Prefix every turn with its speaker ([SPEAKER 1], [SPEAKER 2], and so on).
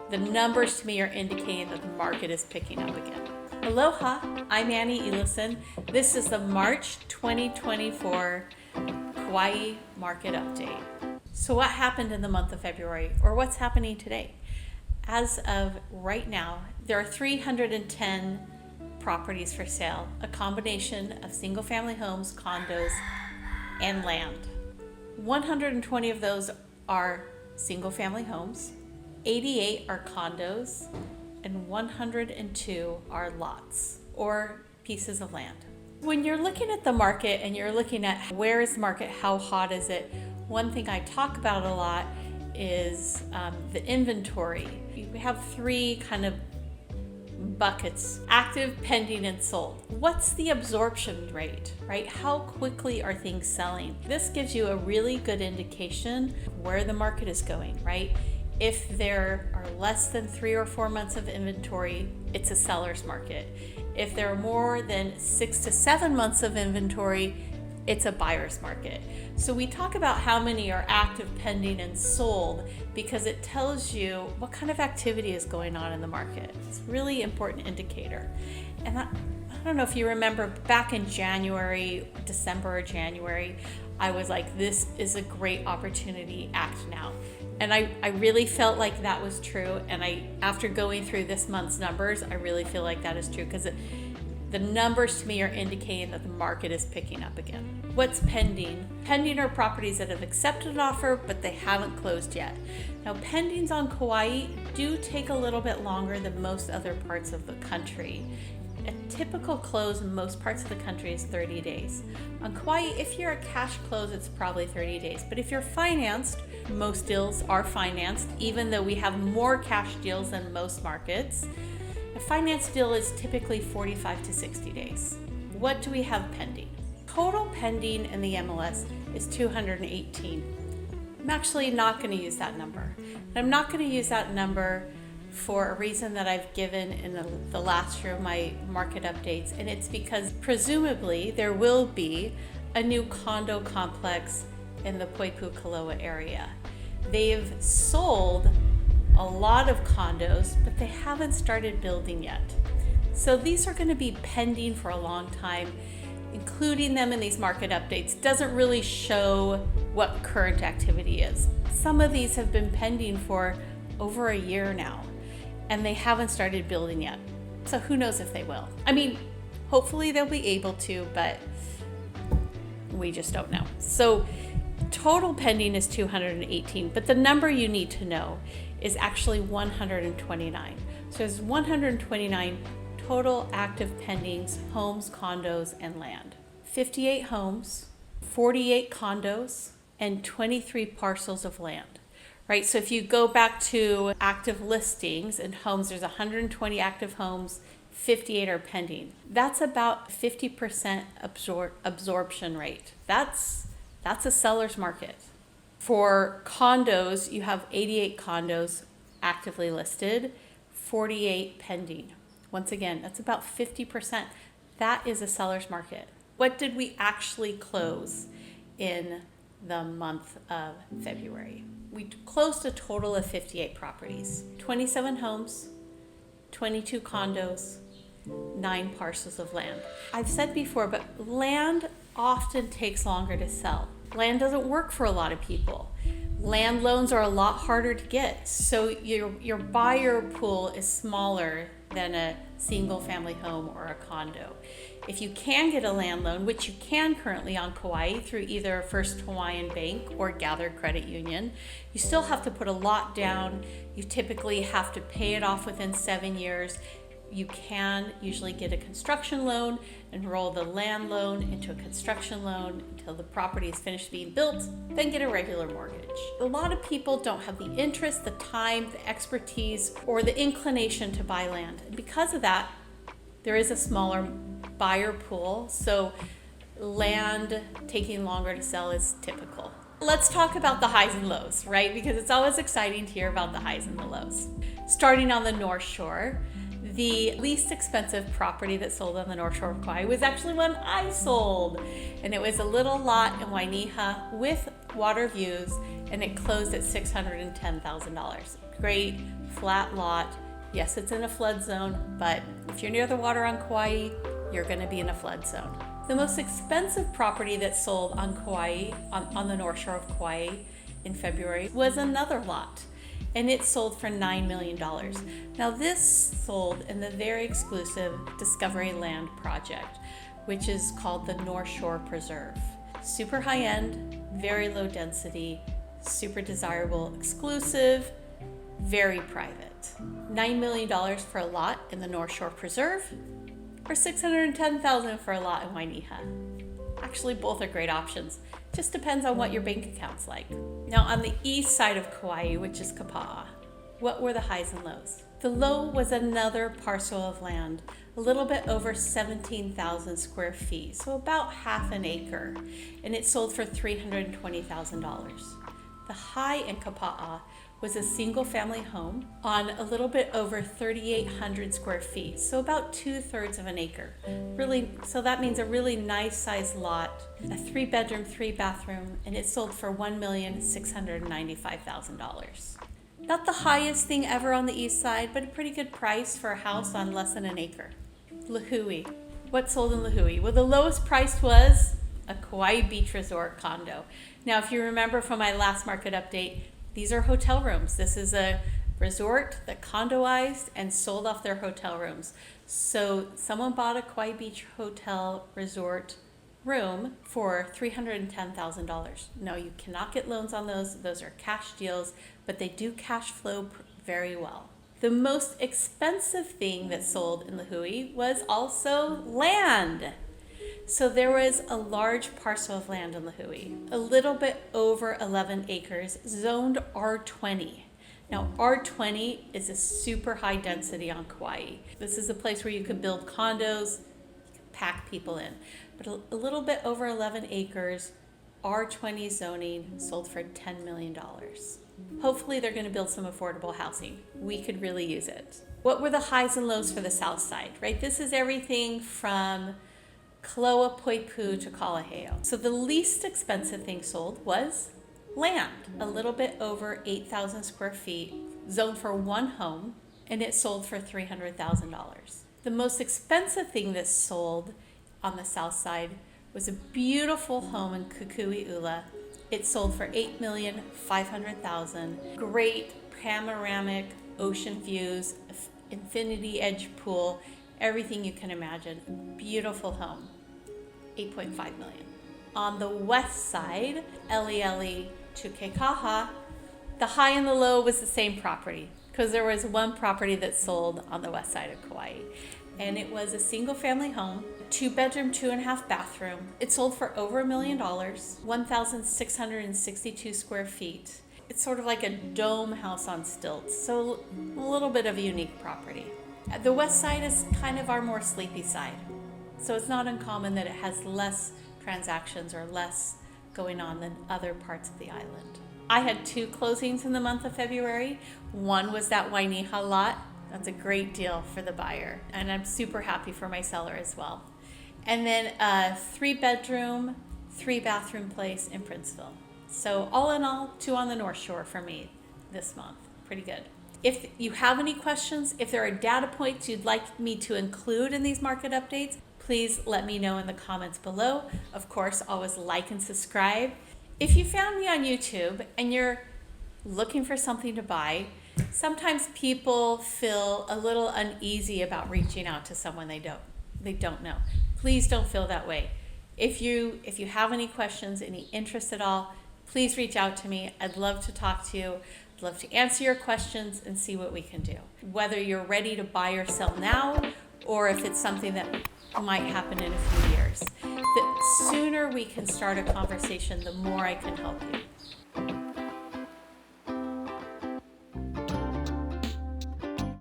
[SPEAKER 1] The numbers to me are indicating that the market is picking up again. Aloha, I'm Annie Elison. This is the March 2024 Kauai market update. So what happened in the month of February, or what's happening today? As of right now, there are 310 properties for sale, a combination of single-family homes, condos, and land. 120 of those are single-family homes, 88 are condos, and 102 are lots or pieces of land. When you're looking at the market and you're looking at where is the market, how hot is it, one thing I talk about a lot is the inventory. We have three kind of buckets: active, pending, and sold. What's the absorption rate, right? How quickly are things selling? This gives you a really good indication of where the market is going, right? If there are less than 3 or 4 months of inventory, it's a seller's market. If there are more than 6 to 7 months of inventory, it's a buyer's market. So we talk about how many are active, pending, and sold because it tells you what kind of activity is going on in the market. It's a really important indicator. And I don't know if you remember back in December or January, I was like, this is a great opportunity, act now. And I really felt like that was true. And after going through this month's numbers, I really feel like that is true because the numbers to me are indicating that the market is picking up again. What's pending? Pending are properties that have accepted an offer, but they haven't closed yet. Now, pendings on Kauai do take a little bit longer than most other parts of the country. A typical close in most parts of the country is 30 days. On Kauai, if you're a cash close, it's probably 30 days. But if you're financed, most deals are financed, even though we have more cash deals than most markets. A finance deal is typically 45 to 60 days. What do we have pending? Total pending in the MLS is 218. I'm actually not going to use that number. And I'm not going to use that number for a reason that I've given in the last year of my market updates. And it's because presumably there will be a new condo complex in the Poipu-Kaloa area. They've sold a lot of condos, but they haven't started building yet. So these are going to be pending for a long time. Including them in these market updates doesn't really show what current activity is. Some of these have been pending for over a year now, and they haven't started building yet. So who knows if they will. I mean, hopefully they'll be able to, but we just don't know. So total pending is 218, but the number you need to know is actually 129. So there's 129 total active pendings, homes, condos, and land. 58 homes, 48 condos, and 23 parcels of land, right? So if you go back to active listings and homes, there's 120 active homes, 58 are pending. That's about 50% absorption rate. That's a seller's market. For condos, you have 88 condos actively listed, 48 pending. Once again, that's about 50%. That is a seller's market. What did we actually close in the month of February? We closed a total of 58 properties, 27 homes, 22 condos, 9 parcels of land. I've said before, but land often takes longer to sell. Land doesn't work for a lot of people. Land loans are a lot harder to get, so your buyer pool is smaller than a single family home or a condo. If you can get a land loan, which you can currently on Kauai through either First Hawaiian Bank or Gather Credit Union, you still have to put a lot down. You typically have to pay it off within 7 years. You can usually get a construction loan and roll the land loan into a construction loan until the property is finished being built, then get a regular mortgage. A lot of people don't have the interest, the time, the expertise, or the inclination to buy land. And because of that, there is a smaller buyer pool, so land taking longer to sell is typical. Let's talk about the highs and lows, right? Because it's always exciting to hear about the highs and the lows. Starting on the North Shore, the least expensive property that sold on the North Shore of Kauai was actually one I sold. And it was a little lot in Wainiha with water views, and it closed at $610,000. great flat lot. Yes, it's in a flood zone, but if you're near the water on Kauai, you're going to be in a flood zone. The most expensive property that sold on Kauai, on the North Shore of Kauai in February, was another lot, and it sold for $9 million. Now this sold in the very exclusive Discovery Land project, which is called the North Shore Preserve. Super high end, very low density, super desirable, exclusive, very private. $9 million for a lot in the North Shore Preserve, or $610,000 for a lot in Wainiha. Actually, both are great options. Just depends on what your bank account's like. Now, on the east side of Kauai, which is Kapaa, what were the highs and lows? The low was another parcel of land, a little bit over 17,000 square feet, so about half an acre, and it sold for $320,000. The high in Kapaa was a single family home on a little bit over 3,800 square feet, so about 2/3 of an acre. So that means a really nice sized lot, a 3-bedroom, 3-bathroom, and it sold for $1,695,000. Not the highest thing ever on the east side, but a pretty good price for a house on less than an acre. Lihue. What sold in Lihue? Well, the lowest price was a Kauai Beach Resort condo. Now, if you remember from my last market update, these are hotel rooms. This is a resort that condoized and sold off their hotel rooms. So someone bought a Kauai Beach Hotel Resort room for $310,000. No, you cannot get loans on those. Those are cash deals, but they do cash flow very well. The most expensive thing that sold in Lihue was also land. So there was a large parcel of land in Lihue, a little bit over 11 acres, zoned R20. Now R20 is a super high density on Kauai. This is a place where you could build condos, pack people in. But a little bit over 11 acres, R20 zoning, sold for $10 million. Hopefully they're going to build some affordable housing. We could really use it. What were the highs and lows for the south side, right? This is everything from Kaloa Poipu to Kalaheo. So the least expensive thing sold was land, a little bit over 8,000 square feet, zoned for one home, and it sold for $300,000. The most expensive thing that sold on the south side was a beautiful home in Kukui'ula. It sold for $8,500,000. Great panoramic ocean views, infinity edge pool, everything you can imagine. Beautiful home. $8.5 million. On the west side, Elieli to Kekaha, the high and the low was the same property, because there was one property that sold on the west side of Kauai, and it was a single family home, 2-bedroom, 2.5-bathroom. It sold for over $1 million, 1,662 square feet. It's sort of like a dome house on stilts, so a little bit of a unique property. The west side is kind of our more sleepy side. So it's not uncommon that it has less transactions or less going on than other parts of the island. I had 2 closings in the month of February. One was that Wainiha lot. That's a great deal for the buyer, and I'm super happy for my seller as well. And then a 3-bedroom, 3-bathroom place in Princeville. So all in all, 2 on the North Shore for me this month. Pretty good. If you have any questions, if there are data points you'd like me to include in these market updates, please let me know in the comments below. Of course, always like and subscribe. If you found me on YouTube and you're looking for something to buy, sometimes people feel a little uneasy about reaching out to someone they don't know. Please don't feel that way. If you have any questions, any interest at all, please reach out to me. I'd love to talk to you. I'd love to answer your questions and see what we can do. Whether you're ready to buy or sell now, or if it's something that might happen in a few years. The sooner we can start a conversation, the more I can help you.